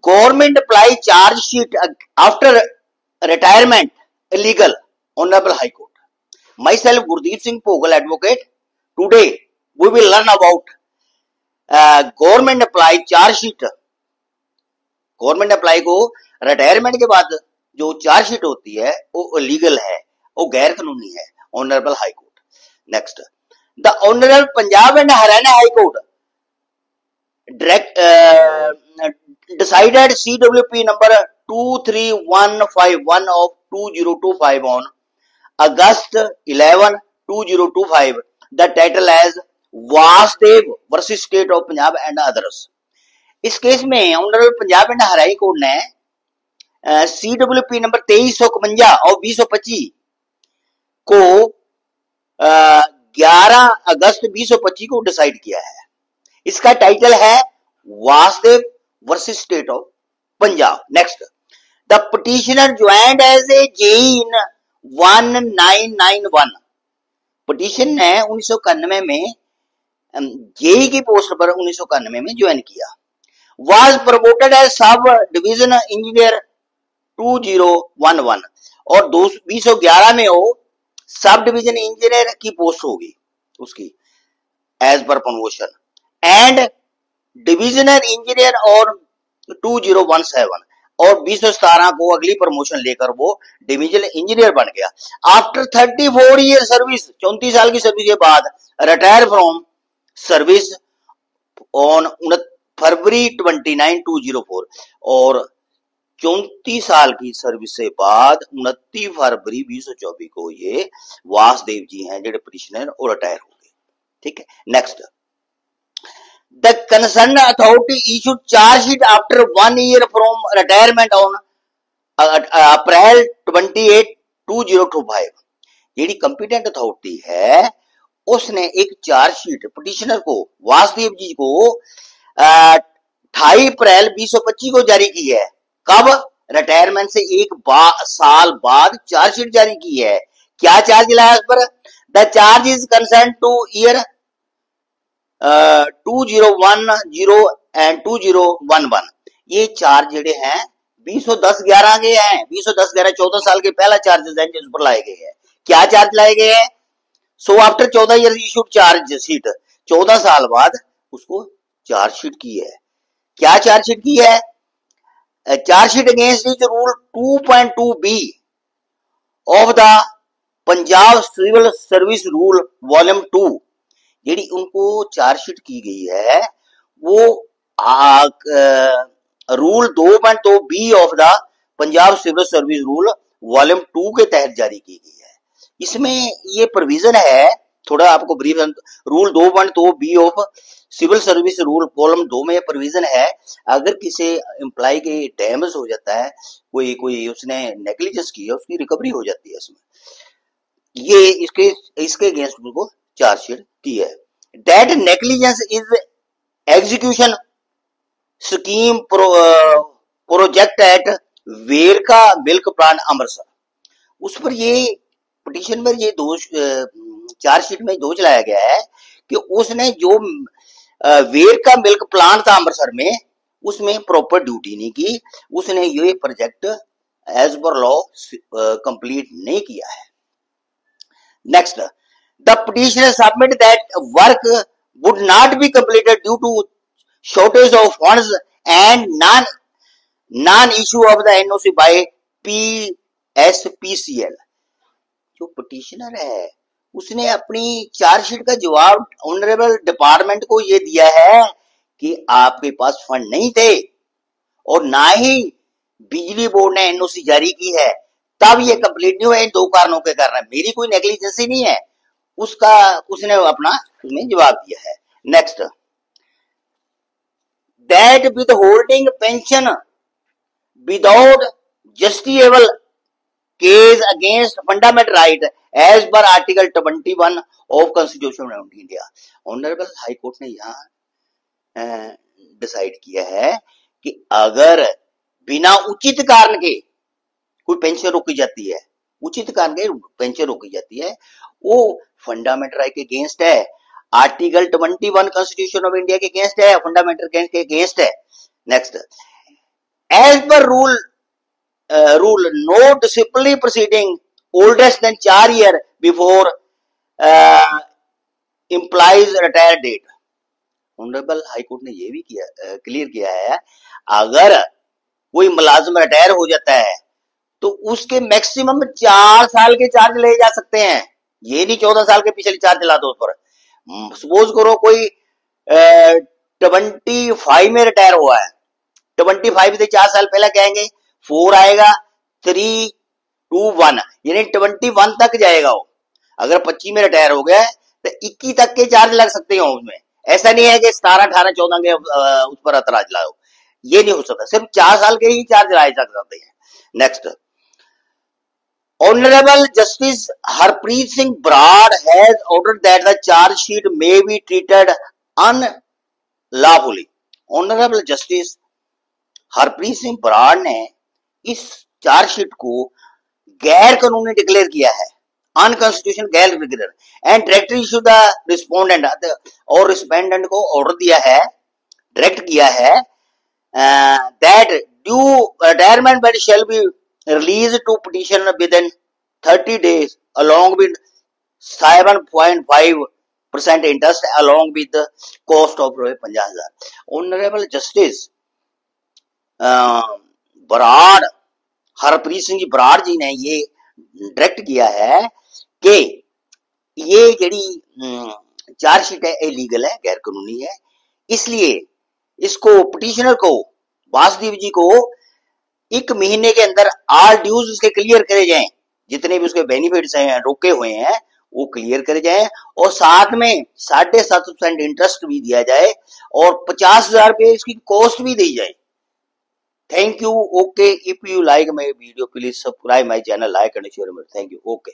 Government apply charge sheet after retirement illegal. Honorable High Court. Myself, Gurdeep Singh Pogal, advocate. Today we will learn about government apply charge sheet. Government apply को retirement के बाद जो charge sheet होती है वो illegal है, वो गैर कानूनी है. Honourable high court. Next, the honourable Punjab and Haryana high court decided CWP number 23151 of 2025 on August 11, 2025. The title as Vasudev versus State of Punjab and others. इस केस में honourable Punjab and Haryana court ने CWP नंबर 2351 और 2025 को 11 अगस्त 2025 को decide किया है. इसका title है Vasudev versus state of Punjab. Next, the petitioner joined as a JE in 1991. Petition ने 1991 में जेई की पोस्ट पर 1991 में ज्वाइन किया. was promoted as sub division engineer 2011 और 2011 में वो सब डिवीजन इंजीनियर की पोस्ट होगी उसकी as per promotion and divisional engineer और 2017 और 2017 को अगली प्रमोशन लेकर वो डिविजनल इंजीनियर बन गया. आफ्टर 34 ईयर सर्विस, 34 साल की सर्विस के बाद रिटायर फ्रॉम सर्विस ऑन फरवरी 29, 2004 और 34 साल की सर्विस से बाद 29 फरवरी 2024 को ये वासुदेव जी हैं जो पिटिशनर और रिटायर हो गए. ठीक है. Next, the concern authority issued charge sheet after 1 year from retirement on April 28, 2025. JD competent authority है उसने एक चार्ज शीट पिटिशनर को वासुदेव जी को 28 अप्रैल 2025 को जारी की है. कब? रिटायरमेंट से एक साल बाद चार्ज शीट जारी की है. क्या चार्ज लाया उस पर? The charge is concern two year 2010 and 2011. ये चार्ज जेडे हैं 2010-11 के हैं. 2010-11 14 साल के पहला चार्जेस हैं जिस पर लाए गए हैं. क्या चार्ज लाए गए हैं? So after 14 year issued charge sheet, 14 साल बाद उसको चार्ज शीट की है. क्या चार्ज शीट की है? Charge sheet against is rule 2.2b of the Punjab civil service rule volume 2. JD उनको चार्ज शीट की गई है वो rule 2.2b of the Punjab civil service rule volume 2 के तहत जारी की गई है. इसमें ये प्रोविजन है, थोड़ा आपको brief, rule 2.2b of civil service rule column 2 में प्रोविजन है, अगर किसी एम्प्लॉय के डैमेज हो जाता है, कोई उसने नेग्लिजेंस की है, उसकी रिकवरी हो जाती है. इसमें ये इसके अगेंस्ट उनको चार्ज शीट की है. That negligence is execution scheme project at Verka milk plant Amritsar. उस पर ये पिटिशन पर ये दोष चार्ज शीट में दोष लाया गया है कि उसने जो वेरका मिल्क प्लांट था अमृतसर में, उसमें प्रॉपर ड्यूटी नहीं की, उसने ये project as per law complete नहीं किया है. Next, the petitioner submit that work would not be completed due to shortage of funds and non issue of the NOC by PSPCL. जो पिटिशनर है उसने अपनी चार्जशीट का जवाब ऑनरेबल डिपार्टमेंट को ये दिया है कि आपके पास फंड नहीं थे और ना ही बिजली बोर्ड ने एनओसी जारी की है, तब ये कंप्लीट नहीं हुआ. इन दो कारणों के कारण, मेरी कोई नेग्लिजेंसी नहीं है, उसका उसने अपना उसमें जवाब दिया है. Next, that withholding pension without justifiable case against fundamental right as per article 21 of constitution of India. Honourable high court ने यहाँ डिसाइड किया है कि अगर बिना उचित कारण के कोई पेंशन रोकी जाती है, उचित कारण के पेंशन रोकी जाती है, वो फंडामेंटल राइट के अगेंस्ट है, आर्टिकल 21 कॉन्स्टिट्यूशन ऑफ इंडिया के अगेंस्ट है, फंडामेंटल के अगेंस्ट है. Next, as per rule no disciplinary proceeding oldest than 4 year before employees retire date. Honourable high court ने ये भी किया क्लियर किया है, अगर कोई मुलाजिम रिटायर हो जाता है तो उसके मैक्सिमम 4 साल के चार्ज ले जा सकते हैं, ये नहीं 14 साल के पिछले चार्ज ला दो उस पर। सपोज करो कोई 25 में रिटायर हुआ है, 25 से 4 साल पहले कहेंगे 4 आएगा 3 2 1, यानी 21 तक जाएगा वो। अगर 25 में रिटायर हो गया तो 21 तक के चार्ज लग सकते हैं उसमें। ऐसा नहीं है कि 17 18 14 के उस पर एतराज लाओ, ये नहीं हो सकता, सिर्फ 4 साल के ही चार्ज लाए जा सकते हैं। Next, Honorable Justice Harpreet Singh Brad has ordered that the charge sheet may be treated unlawfully. Honorable Justice Harpreet Singh Brar ने इस चार्जशीट को गैर कानूनी डिक्लेयर किया है, अनकॉन्स्टिट्यूशन गैर declare, and directly issue the respondent, और रिस्पोंडेंट को ऑर्डर दिया है, डायरेक्ट किया है that due retirement benefit shall be released to petitioner within 30 days along with 7.5% interest along with the cost of 50,000। Honourable justice Brar, Harpreet Singh ji Brar ji ने ये डायरेक्ट किया है कि ये ਜਿਹੜੀ चार्जशीट है इलीगल है, गैर कानूनी है, इसलिए इसको पिटिशनर को वासुदेव जी को 1 महीने के अंदर ऑल ड्यूज उसके क्लियर करे जाएं, जितने भी उसके बेनिफिट्स हैं रोके हुए हैं वो क्लियर करे जाएं, और साथ में 7.5% इंटरेस्ट भी दिया जाए और 50,000 रुपये इसकी कॉस्ट भी दी जाए। Thank you. Okay, if you like my video please subscribe my channel, like and share. Thank you. Okay.